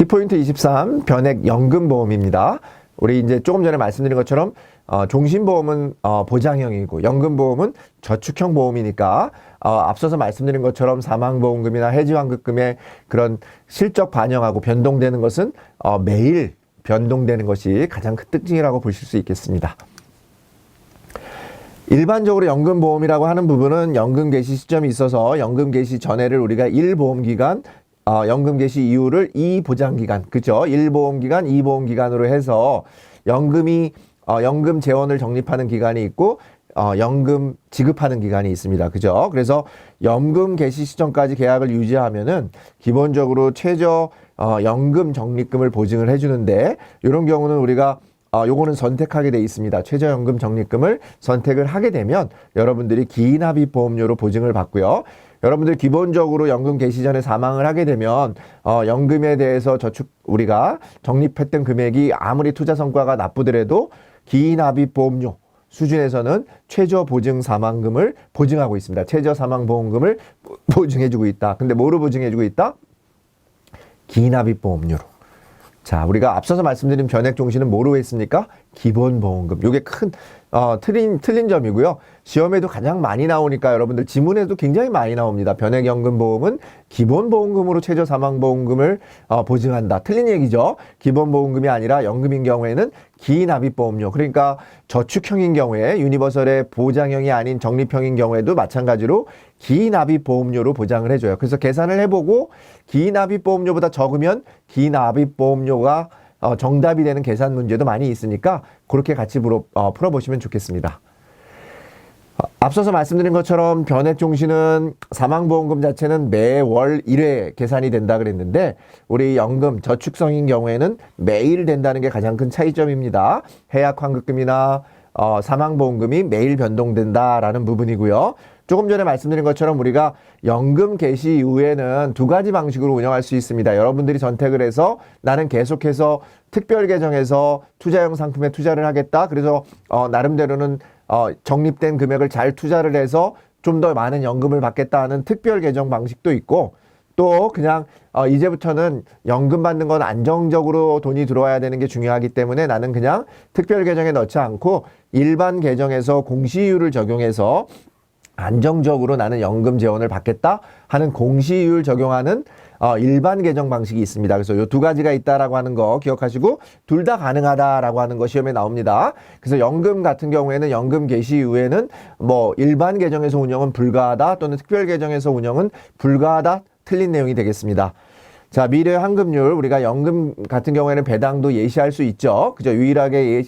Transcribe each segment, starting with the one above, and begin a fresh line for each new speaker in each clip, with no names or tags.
키포인트 23 변액연금보험입니다. 우리 이제 조금 전에 말씀드린 것처럼 종신보험은 보장형이고 연금보험은 저축형 보험이니까 앞서서 말씀드린 것처럼 사망보험금이나 해지환급금의 그런 실적 반영하고 변동되는 것은 매일 변동되는 것이 가장 큰 특징이라고 보실 수 있겠습니다. 일반적으로 연금보험이라고 하는 부분은 연금 개시 시점이 있어서 연금 개시 전에를 우리가 1보험기간, 연금 개시 이후를 2보장기간, 그죠? 1보험기간, 2보험기간으로 해서 연금 재원을 적립하는 기간이 있고, 연금 지급하는 기간이 있습니다. 그죠? 그래서 연금 개시 시점까지 계약을 유지하면은 기본적으로 최저 연금 적립금을 보증을 해주는데, 이런 경우는 우리가 요거는 선택하게 돼 있습니다. 최저연금 적립금을 선택을 하게 되면 여러분들이 기납입보험료로 보증을 받고요. 여러분들 기본적으로 연금 개시 전에 사망을 하게 되면 연금에 대해서 우리가 적립했던 금액이 아무리 투자 성과가 나쁘더라도 기납입보험료 수준에서는 최저 보증 사망금을 보증하고 있습니다. 최저 사망보험금을 보증해주고 있다. 근데 뭐로 보증해주고 있다? 기납입보험료로. 자, 우리가 앞서서 말씀드린 변액종신은 뭐로 했습니까? 기본보험금. 이게 큰 틀린 점이고요. 시험에도 가장 많이 나오니까 여러분들 지문에도 굉장히 많이 나옵니다. 변액연금보험은 기본보험금으로 최저사망보험금을 보증한다. 틀린 얘기죠. 기본보험금이 아니라 연금인 경우에는 기납입보험료. 그러니까 저축형인 경우에 유니버설의 보장형이 아닌 적립형인 경우에도 마찬가지로 기납입보험료로 보장을 해줘요. 그래서 계산을 해보고 기납입보험료보다 적으면 기납입보험료가 정답이 되는 계산 문제도 많이 있으니까 그렇게 같이 풀어보시면 좋겠습니다. 앞서서 말씀드린 것처럼 변액종신은 사망보험금 자체는 매월 1회 계산이 된다 그랬는데 우리 연금 저축성인 경우에는 매일 된다는 게 가장 큰 차이점입니다. 해약환급금이나 사망보험금이 매일 변동된다라는 부분이고요. 조금 전에 말씀드린 것처럼 우리가 연금 개시 이후에는 두 가지 방식으로 운영할 수 있습니다. 여러분들이 선택을 해서 나는 계속해서 특별 계정에서 투자형 상품에 투자를 하겠다. 그래서 나름대로는 적립된 금액을 잘 투자를 해서 좀 더 많은 연금을 받겠다 하는 특별 계정 방식도 있고 또 그냥 이제부터는 연금 받는 건 안정적으로 돈이 들어와야 되는 게 중요하기 때문에 나는 그냥 특별 계정에 넣지 않고 일반 계정에서 공시이율을 적용해서 안정적으로 나는 연금 재원을 받겠다 하는 공시이율 적용하는 일반 계정 방식이 있습니다. 그래서 이 두 가지가 있다라고 하는 거 기억하시고 둘 다 가능하다라고 하는 거 시험에 나옵니다. 그래서 연금 같은 경우에는 연금 개시 이후에는 뭐 일반 계정에서 운영은 불가하다 또는 특별 계정에서 운영은 불가하다 틀린 내용이 되겠습니다. 자, 미래 환급률 우리가 연금 같은 경우에는 배당도 예시할 수 있죠. 그죠? 유일하게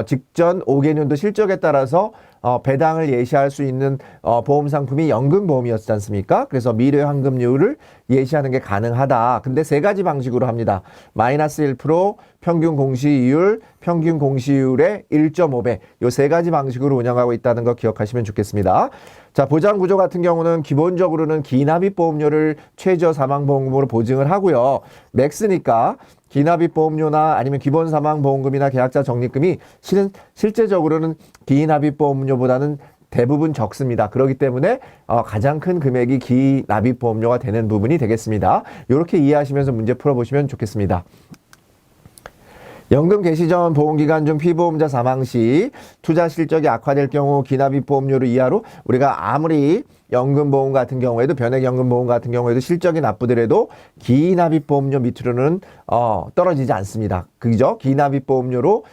직전 5개년도 실적에 따라서 배당을 예시할 수 있는 보험 상품이 연금보험이었지 않습니까? 그래서 미래 환급률을 예시하는 게 가능하다. 근데 세 가지 방식으로 합니다. 마이너스 1%, 평균 공시이율, 평균 공시이율의 1.5배. 요 세 가지 방식으로 운영하고 있다는 거 기억하시면 좋겠습니다. 자, 보장 구조 같은 경우는 기본적으로는 기납입보험료를 최저 사망보험금으로 보증을 하고요. 맥스니까 기납입보험료나 아니면 기본사망보험금이나 계약자 적립금이 실제적으로는 기납입보험료보다는 대부분 적습니다. 그렇기 때문에 가장 큰 금액이 기납입보험료가 되는 부분이 되겠습니다. 이렇게 이해하시면서 문제 풀어보시면 좋겠습니다. 연금 개시 전 보험기간 중 피보험자 사망 시 투자 실적이 악화될 경우 기납입보험료를 이하로 우리가 아무리 연금보험 같은 경우에도 변액연금보험 같은 경우에도 실적이 나쁘더라도 기납입보험료 밑으로는 떨어지지 않습니다. 그죠? 기납입보험료로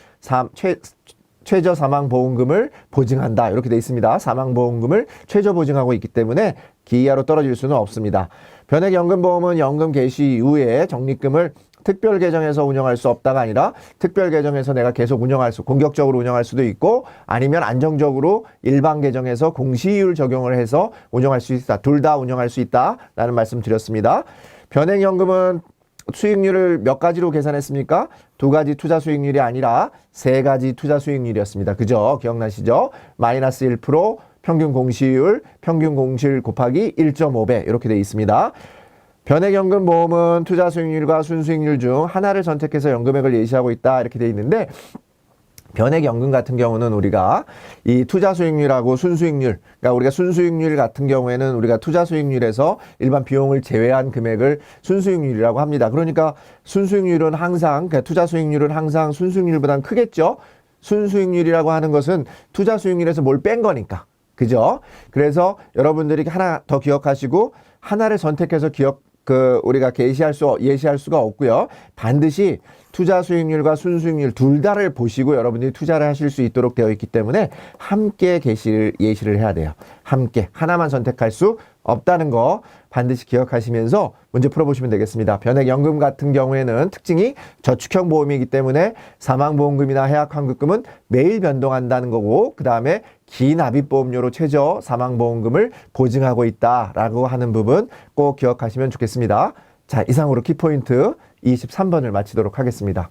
최저 사망보험금을 보증한다. 이렇게 되어 있습니다. 사망보험금을 최저 보증하고 있기 때문에 기이하로 떨어질 수는 없습니다. 변액연금보험은 연금 개시 이후에 적립금을 특별 계정에서 운영할 수 없다가 아니라 특별 계정에서 내가 계속 공격적으로 운영할 수도 있고 아니면 안정적으로 일반 계정에서 공시이율 적용을 해서 운영할 수 있다. 둘 다 운영할 수 있다라는 말씀 드렸습니다. 변액연금은 수익률을 몇 가지로 계산했습니까? 두 가지 투자 수익률이 아니라 세 가지 투자 수익률이었습니다. 그죠? 기억나시죠? 마이너스 1%, 평균 공시이율 곱하기 1.5배 이렇게 되어 있습니다. 변액연금보험은 투자 수익률과 순수익률 중 하나를 선택해서 연금액을 예시하고 있다 이렇게 되어 있는데 변액연금 같은 경우는 우리가 이 투자 수익률하고 순수익률, 그러니까 우리가 순수익률 같은 경우에는 우리가 투자 수익률에서 일반 비용을 제외한 금액을 순수익률이라고 합니다. 그러니까 순수익률은 항상, 그러니까 투자 수익률은 항상 순수익률보다는 크겠죠. 순수익률이라고 하는 것은 투자 수익률에서 뭘 뺀 거니까. 그죠? 그래서 여러분들이 하나 더 기억하시고 하나를 선택해서 우리가 예시할 수가 없고요. 반드시 투자 수익률과 순수익률 둘 다를 보시고 여러분들이 투자를 하실 수 있도록 되어 있기 때문에 함께 예시를 해야 돼요. 함께 하나만 선택할 수 없다는 거 반드시 기억하시면서 문제 풀어보시면 되겠습니다. 변액연금 같은 경우에는 특징이 저축형 보험이기 때문에 사망보험금이나 해약환급금은 매일 변동한다는 거고, 그 다음에 기납입보험료로 최저 사망보험금을 보증하고 있다라고 하는 부분 꼭 기억하시면 좋겠습니다. 자, 이상으로 키포인트 23번을 마치도록 하겠습니다.